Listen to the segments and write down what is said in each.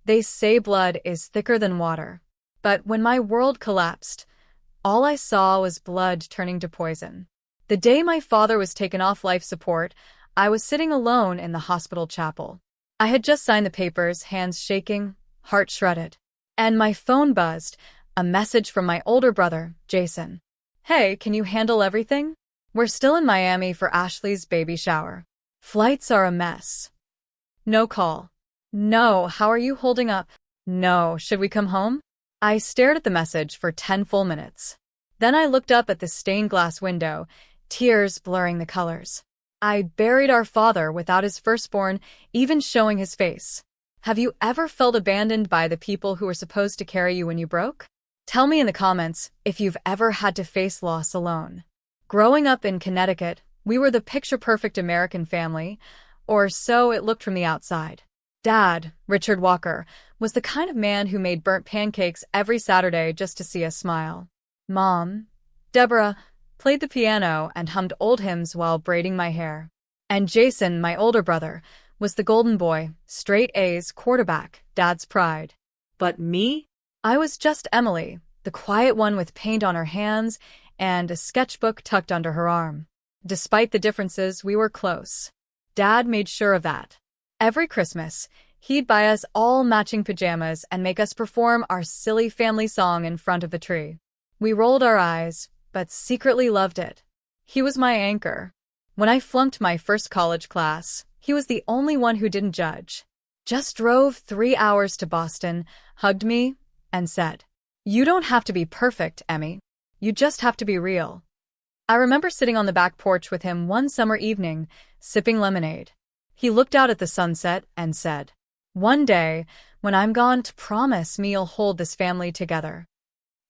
They say blood is thicker than water. But when my world collapsed, all I saw was blood turning to poison. The day my father was taken off life support, I was sitting alone in the hospital chapel. I had just signed the papers, hands shaking, heart shredded. And my phone buzzed, a message from my older brother, Jason. "Hey, can you handle everything? We're still in Miami for Ashley's baby shower. Flights are a mess." No call. No, how are you holding up? No, should we come home? I stared at the message for 10 full minutes. Then I looked up at the stained glass window, tears blurring the colors. I buried our father without his firstborn even showing his face. Have you ever felt abandoned by the people who were supposed to carry you when you broke? Tell me in the comments if you've ever had to face loss alone. Growing up in Connecticut, we were the picture-perfect American family, or so it looked from the outside. Dad, Richard Walker, was the kind of man who made burnt pancakes every Saturday just to see us smile. Mom, Deborah, played the piano and hummed old hymns while braiding my hair. And Jason, my older brother, was the golden boy, straight A's, quarterback, Dad's pride. But me? I was just Emily, the quiet one with paint on her hands and a sketchbook tucked under her arm. Despite the differences, we were close. Dad made sure of that. Every Christmas, he'd buy us all matching pajamas and make us perform our silly family song in front of the tree. We rolled our eyes, but secretly loved it. He was my anchor. When I flunked my first college class, he was the only one who didn't judge. Just drove 3 hours to Boston, hugged me, and said, "You don't have to be perfect, Emmy. You just have to be real." I remember sitting on the back porch with him one summer evening, sipping lemonade. He looked out at the sunset and said, "One day, when I'm gone, promise me you'll hold this family together."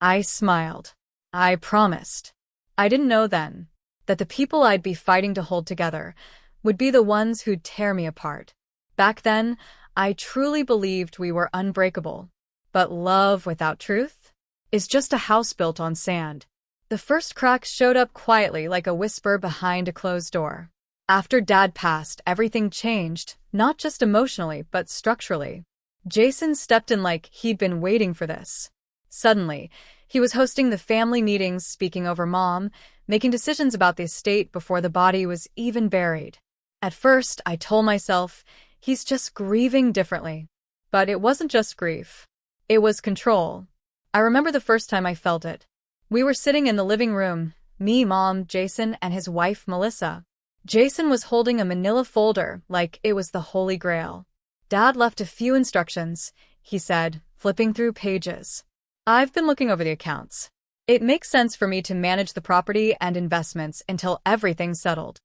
I smiled. I promised. I didn't know then that the people I'd be fighting to hold together would be the ones who'd tear me apart. Back then, I truly believed we were unbreakable. But love without truth is just a house built on sand. The first cracks showed up quietly like a whisper behind a closed door. After Dad passed, everything changed, not just emotionally, but structurally. Jason stepped in like he'd been waiting for this. Suddenly, he was hosting the family meetings, speaking over Mom, making decisions about the estate before the body was even buried. At first, I told myself, he's just grieving differently. But it wasn't just grief. It was control. I remember the first time I felt it. We were sitting in the living room, me, Mom, Jason, and his wife, Melissa. Jason was holding a manila folder like it was the Holy Grail. "Dad left a few instructions," he said, flipping through pages. "I've been looking over the accounts. It makes sense for me to manage the property and investments until everything's settled."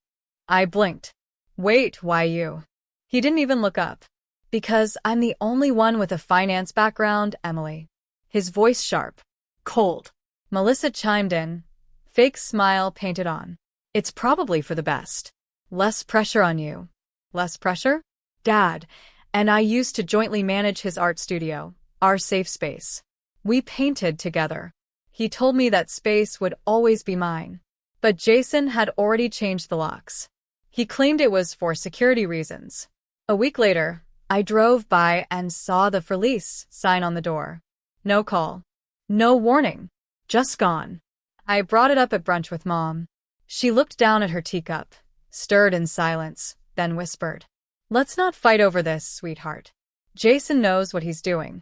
I blinked. "Wait, why you?" He didn't even look up. "Because I'm the only one with a finance background, Emily." His voice sharp. Cold. Melissa chimed in, fake smile painted on. "It's probably for the best. Less pressure on you." Less pressure? Dad and I used to jointly manage his art studio, our safe space. We painted together. He told me that space would always be mine. But Jason had already changed the locks. He claimed it was for security reasons. A week later, I drove by and saw the "For Lease" sign on the door. No call. No warning. Just gone. I brought it up at brunch with Mom. She looked down at her teacup, stirred in silence, then whispered, "Let's not fight over this, sweetheart. Jason knows what he's doing."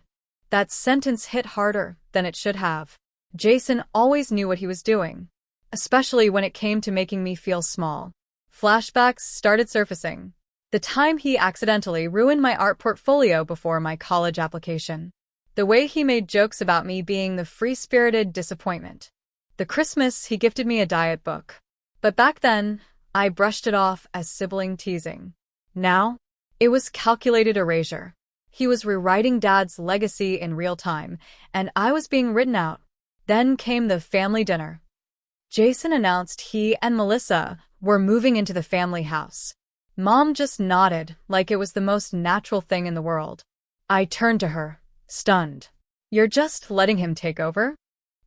That sentence hit harder than it should have. Jason always knew what he was doing, especially when it came to making me feel small. Flashbacks started surfacing. The time he accidentally ruined my art portfolio before my college application. The way he made jokes about me being the free-spirited disappointment. The Christmas he gifted me a diet book. But back then, I brushed it off as sibling teasing. Now, it was calculated erasure. He was rewriting Dad's legacy in real time, and I was being written out. Then came the family dinner. Jason announced he and Melissa were moving into the family house. Mom just nodded like it was the most natural thing in the world. I turned to her, stunned. "You're just letting him take over?"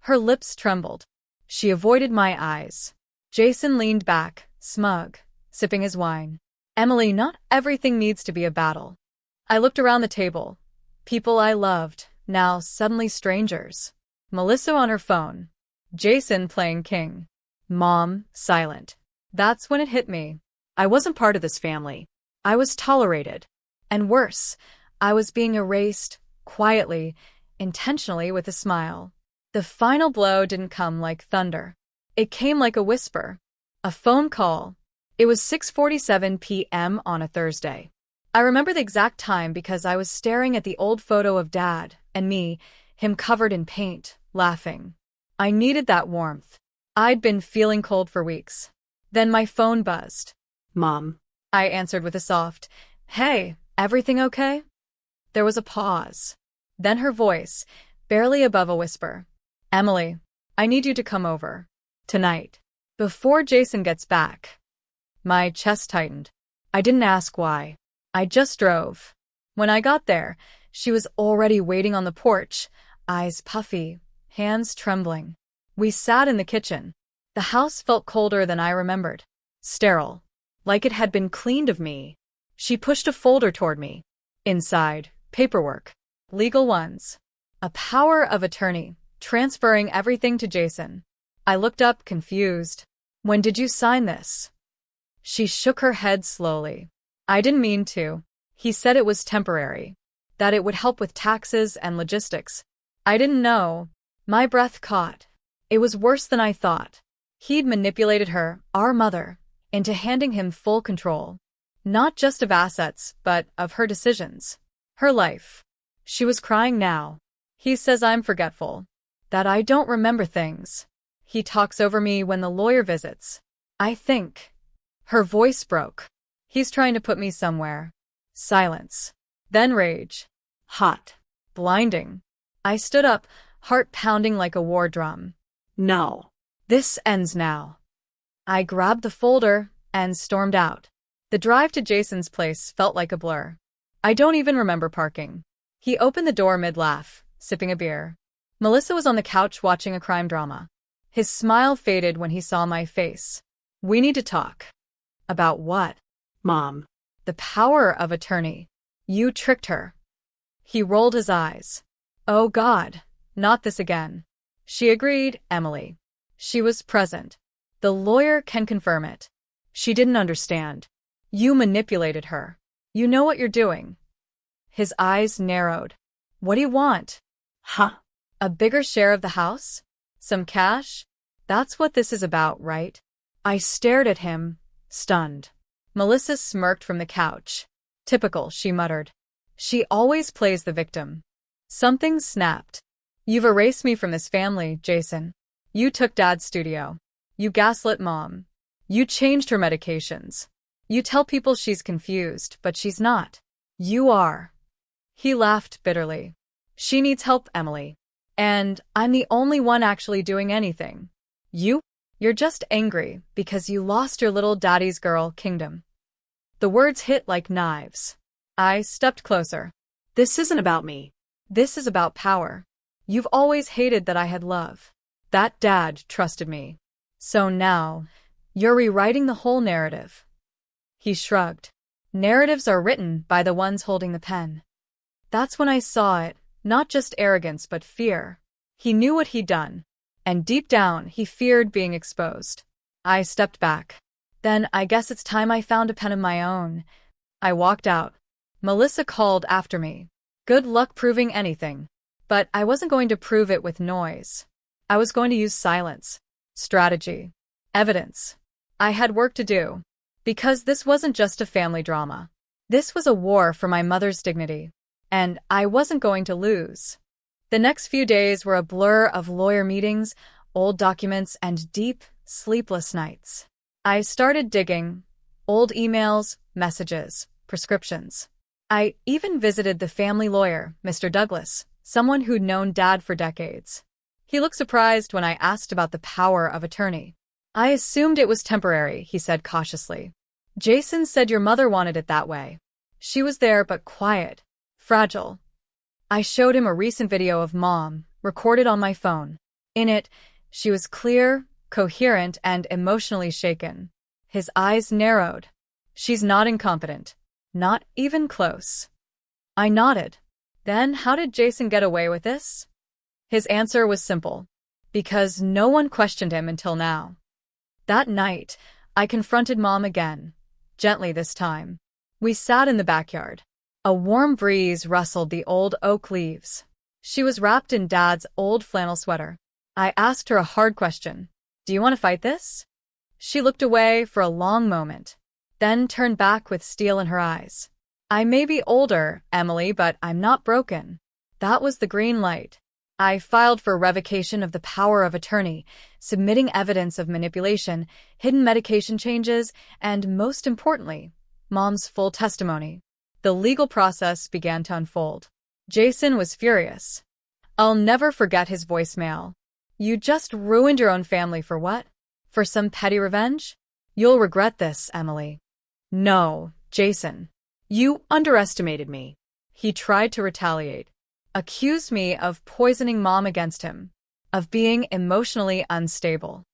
Her lips trembled. She avoided my eyes. Jason leaned back, smug, sipping his wine. "Emily, not everything needs to be a battle." I looked around the table. People I loved, now suddenly strangers. Melissa on her phone. Jason playing king. Mom, silent. That's when it hit me. I wasn't part of this family. I was tolerated. And worse, I was being erased, quietly, intentionally with a smile. The final blow didn't come like thunder. It came like a whisper. A phone call. It was 6:47 p.m. on a Thursday. I remember the exact time because I was staring at the old photo of Dad and me, him covered in paint, laughing. I needed that warmth. I'd been feeling cold for weeks. Then my phone buzzed. Mom. I answered with a soft, "Hey, everything okay?" There was a pause. Then her voice, barely above a whisper. "Emily, I need you to come over. Tonight. Before Jason gets back." My chest tightened. I didn't ask why. I just drove. When I got there, she was already waiting on the porch, eyes puffy, hands trembling. We sat in the kitchen. The house felt colder than I remembered. Sterile. Like it had been cleaned of me. She pushed a folder toward me. Inside, paperwork. Legal ones. A power of attorney, transferring everything to Jason. I looked up, confused. "When did you sign this?" She shook her head slowly. "I didn't mean to. He said it was temporary. That it would help with taxes and logistics. I didn't know." My breath caught. It was worse than I thought. He'd manipulated her, our mother, into handing him full control. Not just of assets, but of her decisions. Her life. She was crying now. "He says I'm forgetful. That I don't remember things. He talks over me when the lawyer visits. I think." Her voice broke. "He's trying to put me somewhere." Silence. Then rage. Hot. Blinding. I stood up, heart pounding like a war drum. No. This ends now. I grabbed the folder and stormed out. The drive to Jason's place felt like a blur. I don't even remember parking. He opened the door mid-laugh, sipping a beer. Melissa was on the couch watching a crime drama. His smile faded when he saw my face. "We need to talk." "About what?" Mom. "The power of attorney. You tricked her." He rolled his eyes. "Oh God, not this again." She agreed, Emily. She was present. The lawyer can confirm it. She didn't understand. "You manipulated her. You know what you're doing." His eyes narrowed. "What do you want?" Huh. "A bigger share of the house? Some cash? That's what this is about, right?" I stared at him, stunned. Melissa smirked from the couch. "Typical," she muttered. "She always plays the victim." Something snapped. "You've erased me from this family, Jason. You took Dad's studio. You gaslit Mom. You changed her medications. You tell people she's confused, but she's not. You are." He laughed bitterly. "She needs help, Emily. And I'm the only one actually doing anything. You're just angry because you lost your little daddy's girl kingdom." The words hit like knives. I stepped closer. This isn't about me. This is about power. You've always hated that I had love. That Dad trusted me. So now, you're rewriting the whole narrative." He shrugged. "Narratives are written by the ones holding the pen." That's when I saw it, not just arrogance but fear. He knew what he'd done. And deep down, he feared being exposed. I stepped back. "Then I guess it's time I found a pen of my own." I walked out. Melissa called after me. Good luck proving anything. But I wasn't going to prove it with noise. I was going to use silence, strategy, evidence. I had work to do. Because this wasn't just a family drama. This was a war for my mother's dignity. And I wasn't going to lose. The next few days were a blur of lawyer meetings, old documents, and deep, sleepless nights. I started digging. Old emails, messages, prescriptions. I even visited the family lawyer, Mr. Douglas, someone who'd known Dad for decades. He looked surprised when I asked about the power of attorney. "I assumed it was temporary," he said cautiously. "Jason said your mother wanted it that way. She was there but quiet, fragile." I showed him a recent video of Mom, recorded on my phone. In it, she was clear, coherent, and emotionally shaken. His eyes narrowed. "She's not incompetent. Not even close." I nodded. Then how did Jason get away with this? His answer was simple. Because no one questioned him until now. That night, I confronted Mom again, gently this time. We sat in the backyard. A warm breeze rustled the old oak leaves. She was wrapped in Dad's old flannel sweater. I asked her a hard question. Do you want to fight this? She looked away for a long moment, then turned back with steel in her eyes. I may be older, Emily, but I'm not broken. That was the green light. I filed for revocation of the power of attorney, submitting evidence of manipulation, hidden medication changes, and most importantly, Mom's full testimony. The legal process began to unfold. Jason was furious. I'll never forget his voicemail. You just ruined your own family for what? For some petty revenge? You'll regret this, Emily. No, Jason. You underestimated me. He tried to retaliate. Accused me of poisoning Mom against him, of being emotionally unstable.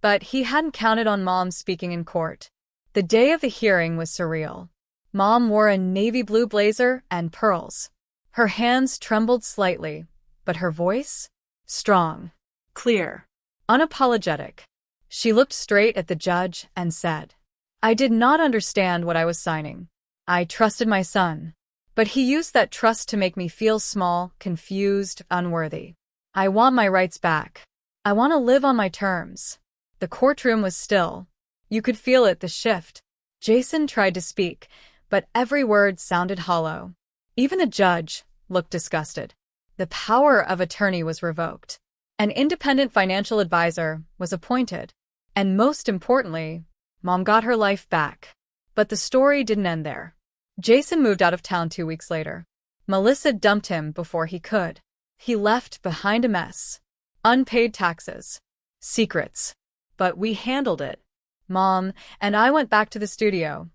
But he hadn't counted on Mom speaking in court. The day of the hearing was surreal. Mom wore a navy blue blazer and pearls. Her hands trembled slightly, but her voice? Strong. Clear. Unapologetic. She looked straight at the judge and said, I did not understand what I was signing. I trusted my son. But he used that trust to make me feel small, confused, unworthy. I want my rights back. I want to live on my terms. The courtroom was still. You could feel it, the shift. Jason tried to speak, but every word sounded hollow. Even the judge looked disgusted. The power of attorney was revoked. An independent financial advisor was appointed. And most importantly, Mom got her life back. But the story didn't end there. Jason moved out of town 2 weeks later. Melissa dumped him before he could. He left behind a mess. Unpaid taxes. Secrets. But we handled it. Mom and I went back to the studio,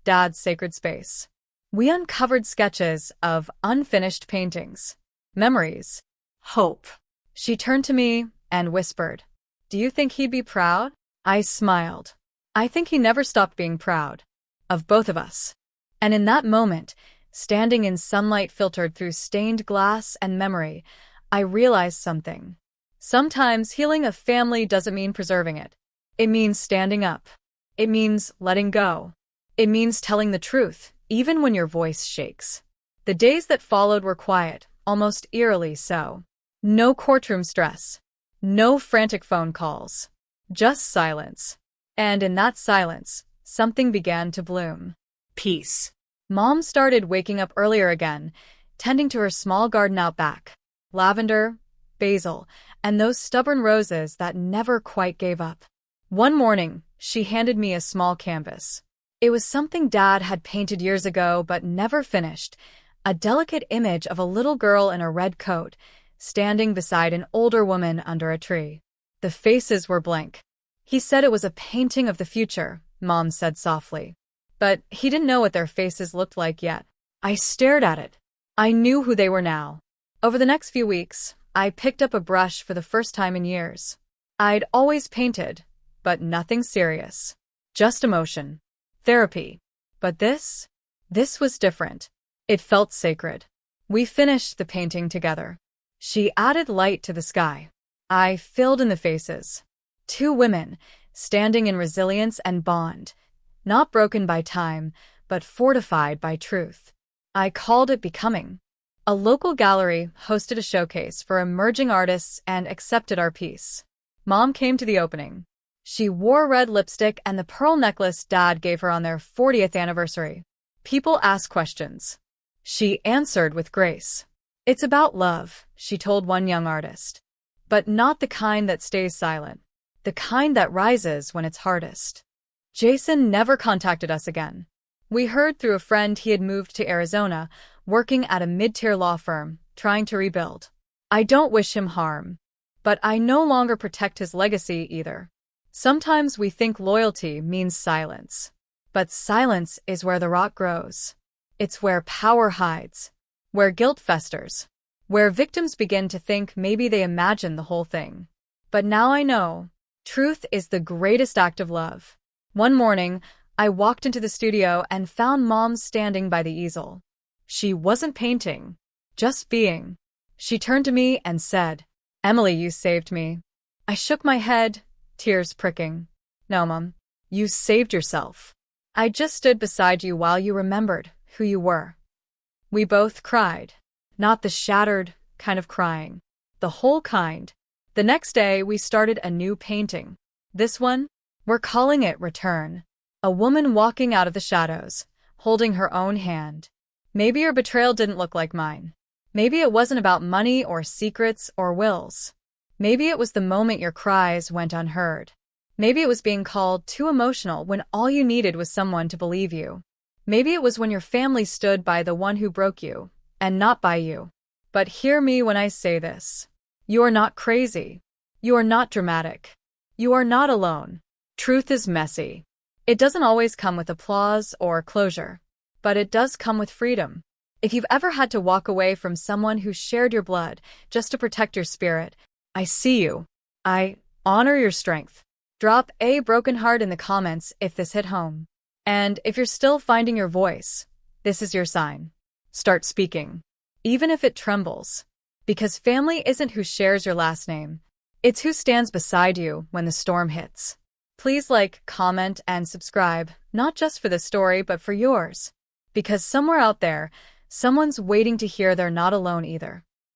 Dad's sacred space. We uncovered sketches of unfinished paintings. Memories. Hope. She turned to me and whispered, Do you think he'd be proud? I smiled. I think he never stopped being proud. Of both of us. And in that moment, standing in sunlight filtered through stained glass and memory, I realized something. Sometimes healing a family doesn't mean preserving it. It means standing up. It means letting go. It means telling the truth, even when your voice shakes. The days that followed were quiet, almost eerily so. No courtroom stress. No frantic phone calls. Just silence. And in that silence, something began to bloom. Peace. Mom started waking up earlier again, tending to her small garden out back. Lavender, basil, and those stubborn roses that never quite gave up. One morning, she handed me a small canvas. It was something Dad had painted years ago but never finished, a delicate image of a little girl in a red coat, standing beside an older woman under a tree. The faces were blank. He said it was a painting of the future, Mom said softly. But he didn't know what their faces looked like yet. I stared at it. I knew who they were now. Over the next few weeks, I picked up a brush for the first time in years. I'd always painted, but nothing serious. Just emotion. Therapy. But this was different. It felt sacred. We finished the painting together. She added light to the sky. I filled in the faces. 2 women, standing in resilience and bond. Not broken by time, but fortified by truth. I called it Becoming. A local gallery hosted a showcase for emerging artists and accepted our piece. Mom came to the opening. She wore red lipstick and the pearl necklace Dad gave her on their 40th anniversary. People asked questions. She answered with grace. It's about love, she told one young artist. But not the kind that stays silent. The kind that rises when it's hardest. Jason never contacted us again. We heard through a friend he had moved to Arizona, working at a mid-tier law firm, trying to rebuild. I don't wish him harm. But I no longer protect his legacy either. Sometimes we think loyalty means silence. But silence is where the rot grows. It's where power hides. Where guilt festers. Where victims begin to think maybe they imagined the whole thing. But now I know. Truth is the greatest act of love. One morning, I walked into the studio and found Mom standing by the easel. She wasn't painting, Just being. She turned to me and said, "Emily, you saved me." I shook my head, tears pricking. "No, Mom. You saved yourself. I just stood beside you while you remembered who you were." We both cried. Not the shattered kind of crying. The whole kind. The next day, we started a new painting. This one, we're calling it Return. A woman walking out of the shadows, holding her own hand. Maybe your betrayal didn't look like mine. Maybe it wasn't about money or secrets or wills. Maybe it was the moment your cries went unheard. Maybe it was being called too emotional when all you needed was someone to believe you. Maybe it was when your family stood by the one who broke you, and not by you. But hear me when I say this. You are not crazy. You are not dramatic. You are not alone. Truth is messy. It doesn't always come with applause or closure, but it does come with freedom. If you've ever had to walk away from someone who shared your blood just to protect your spirit, I see you. I honor your strength. Drop a broken heart in the comments if this hit home. And if you're still finding your voice, this is your sign. Start speaking. Even if it trembles. Because family isn't who shares your last name. It's who stands beside you when the storm hits. Please like, comment, and subscribe, not just for this story, but for yours. Because somewhere out there, someone's waiting to hear they're not alone either.